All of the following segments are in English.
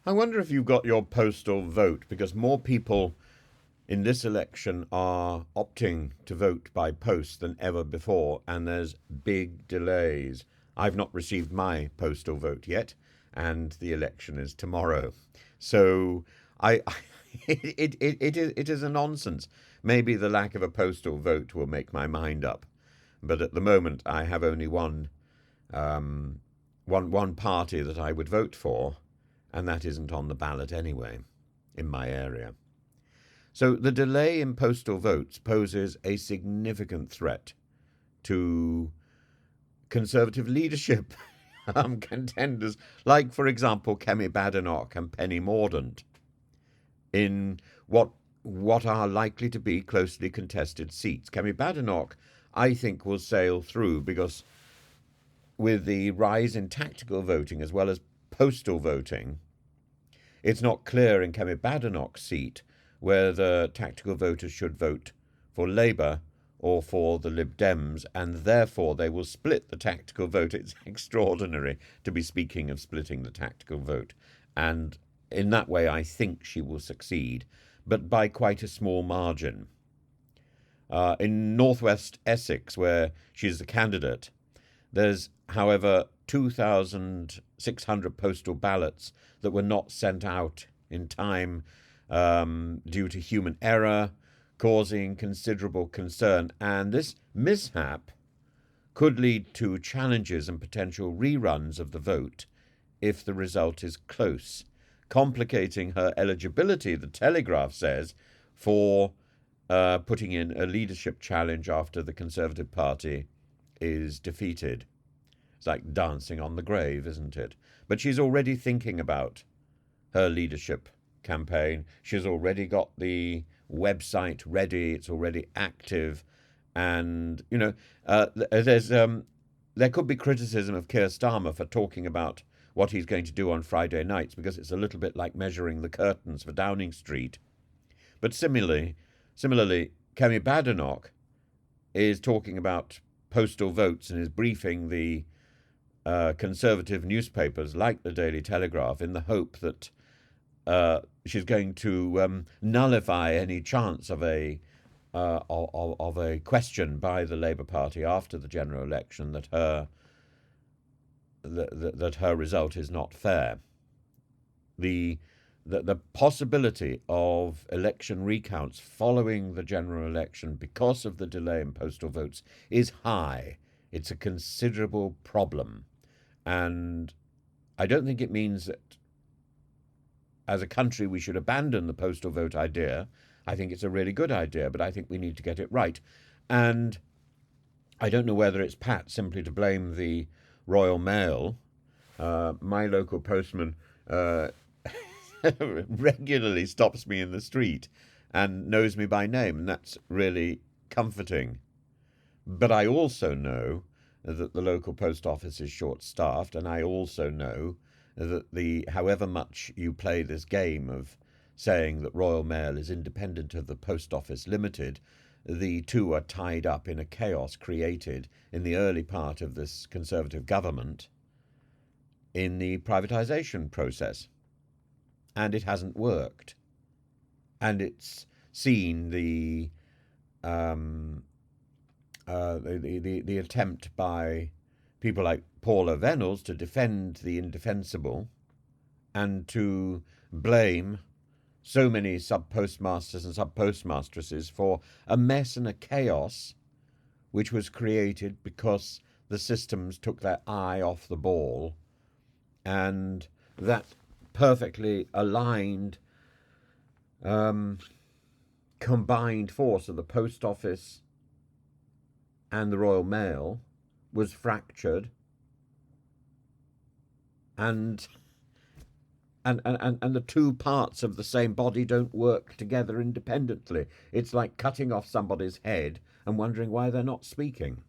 I wonder if you got your postal vote, because more people in this election are opting to vote by post than ever before, and there's big delays. I've not received my postal vote yet, and the election is tomorrow. So I, it is a nonsense. Maybe the lack of a postal vote will make my mind up, but at the moment I have only one party that I would vote for, and that isn't on the ballot anyway in my area. So the delay in postal votes poses a significant threat to Conservative leadership contenders, like, for example, Kemi Badenoch and Penny Mordaunt, in what are likely to be closely contested seats. Kemi Badenoch, I think, will sail through because with the rise in tactical voting as well as postal voting, it's not clear in Kemi Badenoch's seat whether tactical voters should vote for Labour or for the Lib Dems, and therefore they will split the tactical vote. It's extraordinary to be speaking of splitting the tactical vote. And in that way, I think she will succeed, but by quite a small margin. In northwest Essex, where she's the candidate, there's, however, 2,600 postal ballots that were not sent out in time due to human error, causing considerable concern. And this mishap could lead to challenges and potential reruns of the vote if the result is close, complicating her eligibility, the Telegraph says, for putting in a leadership challenge after the Conservative Party is defeated. It's like dancing on the grave, isn't it? But she's already thinking about her leadership campaign. She's already got the website ready. It's already active. And, there could be criticism of Keir Starmer for talking about what he's going to do on Friday nights, because it's a little bit like measuring the curtains for Downing Street. But similarly, Kemi Badenoch is talking about postal votes and is briefing the Conservative newspapers like the Daily Telegraph in the hope that she's going to nullify any chance of a question by the Labour Party after the general election that her result is not fair. The possibility of election recounts following the general election because of the delay in postal votes is high. It's a considerable problem. And I don't think it means that as a country we should abandon the postal vote idea. I think it's a really good idea, but I think we need to get it right. And I don't know whether it's pat simply to blame the Royal Mail. My local postman regularly stops me in the street and knows me by name, and that's really comforting. But I also know that the local post office is short-staffed, and I also know that however much you play this game of saying that Royal Mail is independent of the Post Office Limited, the two are tied up in a chaos created in the early part of this Conservative government in the privatisation process. And it hasn't worked. And it's seen the attempt by people like Paula Venables to defend the indefensible and to blame so many sub-postmasters and sub-postmastresses for a mess and a chaos which was created because the systems took their eye off the ball, and that perfectly aligned combined force of the Post Office and the Royal Mail was fractured, and the two parts of the same body don't work together independently. It's like cutting off somebody's head and wondering why they're not speaking.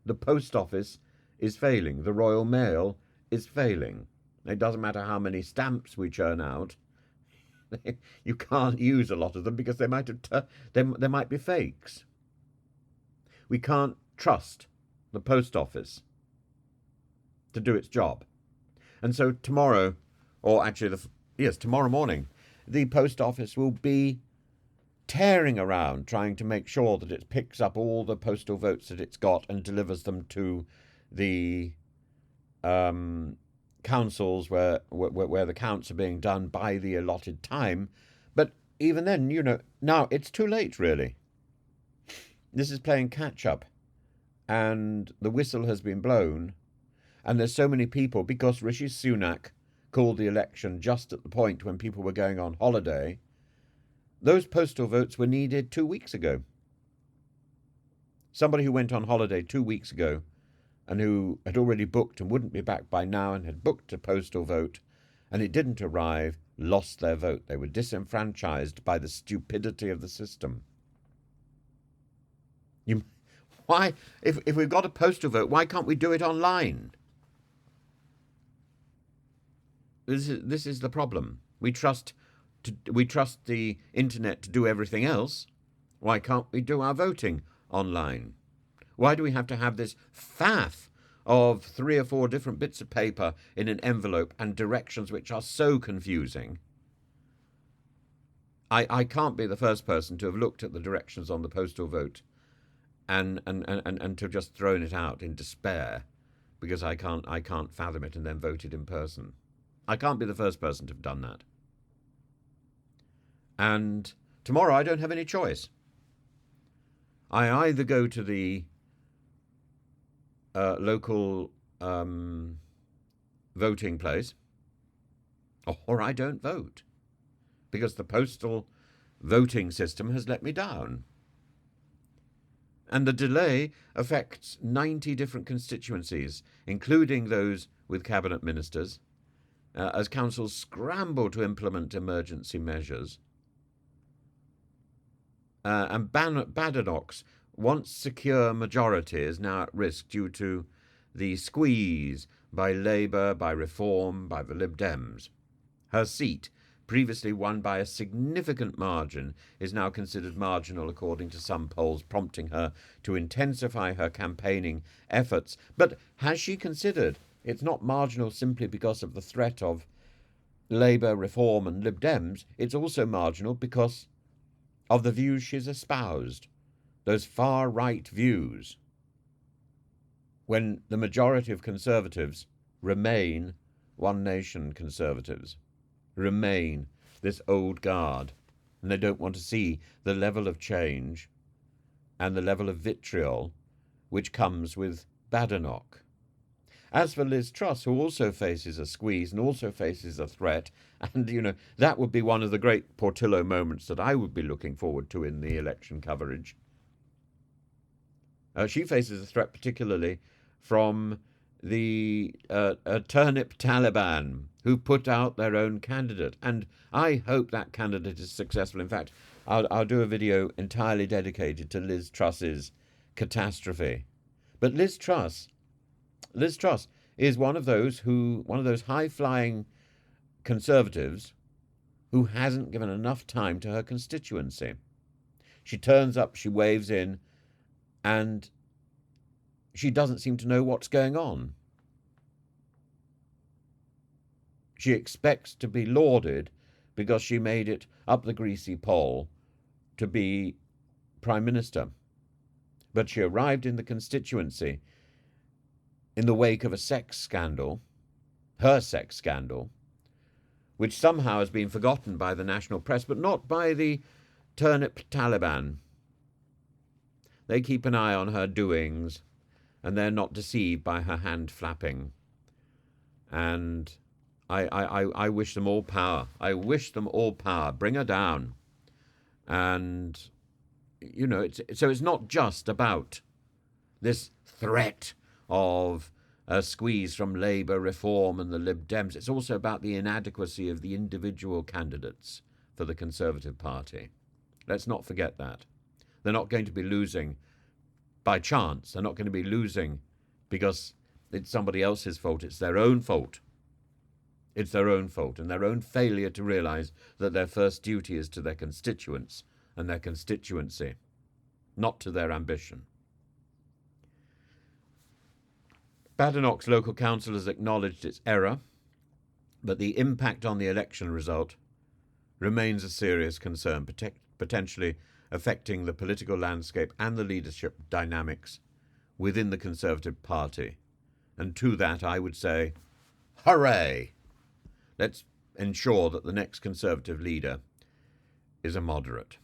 The Post Office is failing. The Royal Mail is failing. It doesn't matter how many stamps we churn out. You can't use a lot of them because they might be fakes. We can't trust the Post Office to do its job. And so tomorrow, or actually, tomorrow morning, the post office will be tearing around trying to make sure that it picks up all the postal votes that it's got and delivers them to the councils where the counts are being done by the allotted time. But even then, now it's too late, really. This is playing catch-up, and the whistle has been blown, and there's so many people, because Rishi Sunak called the election just at the point when people were going on holiday. Those postal votes were needed 2 weeks ago. Somebody who went on holiday 2 weeks ago and who had already booked and wouldn't be back by now and had booked a postal vote and it didn't arrive, lost their vote. They were disenfranchised by the stupidity of the system. Why, if we've got a postal vote, why can't we do it online? This is the problem. We trust the internet to do everything else. Why can't we do our voting online? Why do we have to have this faff of 3 or 4 different bits of paper in an envelope and directions which are so confusing? I can't be the first person to have looked at the directions on the postal vote and to have just thrown it out in despair because I can't fathom it and then voted in person. I can't be the first person to have done that. And tomorrow I don't have any choice. I either go to the local voting place or I don't vote because the postal voting system has let me down. And the delay affects 90 different constituencies, including those with cabinet ministers, as councils scramble to implement emergency measures. And Badenoch's once secure majority is now at risk due to the squeeze by Labour, by Reform, by the Lib Dems. Her seat, previously won by a significant margin, is now considered marginal according to some polls, prompting her to intensify her campaigning efforts. But has she considered it's not marginal simply because of the threat of Labour, Reform and Lib Dems? It's also marginal because of the views she's espoused, those far-right views, when the majority of Conservatives remain One Nation Conservatives, remain this old guard, and they don't want to see the level of change and the level of vitriol which comes with Badenoch. As for Liz Truss, who also faces a squeeze and also faces a threat, and, that would be one of the great Portillo moments that I would be looking forward to in the election coverage. She faces a threat particularly from the turnip Taliban, who put out their own candidate. And I hope that candidate is successful. In fact, I'll do a video entirely dedicated to Liz Truss's catastrophe. But Liz Truss is one of those high-flying Conservatives who hasn't given enough time to her constituency. She turns up, she waves in, and she doesn't seem to know what's going on. She expects to be lauded because she made it up the greasy pole to be Prime Minister. But she arrived in the constituency in the wake of a sex scandal, her sex scandal, which somehow has been forgotten by the national press, but not by the turnip Taliban. They keep an eye on her doings, and they're not deceived by her hand flapping. And I wish them all power. I wish them all power. Bring her down. And, it's not just about this threat of a squeeze from Labour, Reform and the Lib Dems. It's also about the inadequacy of the individual candidates for the Conservative Party. Let's not forget that. They're not going to be losing by chance. They're not going to be losing because it's somebody else's fault. It's their own fault. It's their own fault and their own failure to realise that their first duty is to their constituents and their constituency, not to their ambition. Badenoch's local council has acknowledged its error but the impact on the election result remains a serious concern, potentially affecting the political landscape and the leadership dynamics within the Conservative Party. And to that, I would say, hooray! Let's ensure that the next Conservative leader is a moderate.